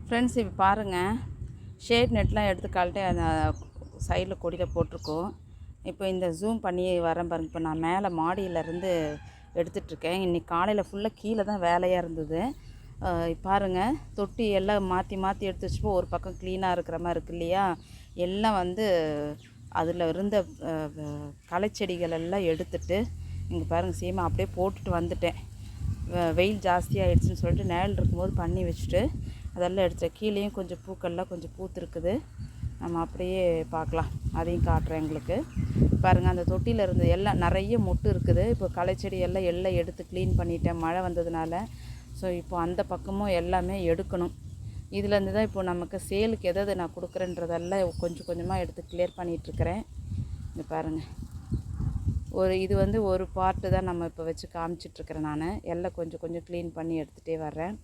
Friends இப்போ பாருங்கள், shade நெட்லாம் எடுத்து கழட்டி அந்த சைடில் கொடியில் போட்டிருக்கோம். இப்போ இந்த ஜூம் பண்ணி வரேன் பாருங்க. இப்போ நான் மேலே மாடியிலேருந்து எடுத்துகிட்ருக்கேன். இன்றைக்கி காலையில் ஃபுல்லாக கீழே தான் வேலையாக இருந்தது. பாருங்கள், தொட்டி எல்லாம் மாற்றி மாற்றி எடுத்து வச்சுப்போ ஒரு பக்கம் க்ளீனாக இருக்கிற மாதிரி இருக்கு இல்லையா. எல்லாம் வந்து அதில் இருந்த களைச்செடிகள் எல்லாம் எடுத்துட்டு இங்கே பாருங்கள் சீமை அப்படியே போட்டுட்டு வந்துட்டேன். வெயில் ஜாஸ்தியாகிடுச்சின்னு சொல்லிட்டு நிழல் இருக்கும்போது பண்ணி வச்சுட்டு அதெல்லாம் எடுத்துட்டேன். கீழேயும் கொஞ்சம் பூக்கள்லாம் கொஞ்சம் பூத்துருக்குது. நம்ம அப்படியே பார்க்கலாம், அதையும் காட்டுறேன் உங்களுக்கு. பாருங்கள், அந்த தொட்டியில் இருந்து எல்லாம் நிறைய மொட்டு இருக்குது. இப்போ களைச்செடி எல்லாம் எடுத்து க்ளீன் பண்ணிட்டேன் மழை வந்ததுனால. ஸோ இப்போ அந்த பக்கமும் எல்லாமே எடுக்கணும். இதுலேருந்து தான் இப்போ நமக்கு சேலுக்கு எதாவது நான் கொடுக்குறேன்றதெல்லாம் கொஞ்சம் கொஞ்சமாக எடுத்து கிளியர் பண்ணிகிட்ருக்கிறேன். இங்கே பாருங்கள், இது வந்து ஒரு பார்ட்டு தான் நம்ம இப்போ வச்சு காமிச்சிட்ருக்கிறேன். நான் எல்லாம் கொஞ்சம் கொஞ்சம் க்ளீன் பண்ணி எடுத்துகிட்டே வர்றேன்.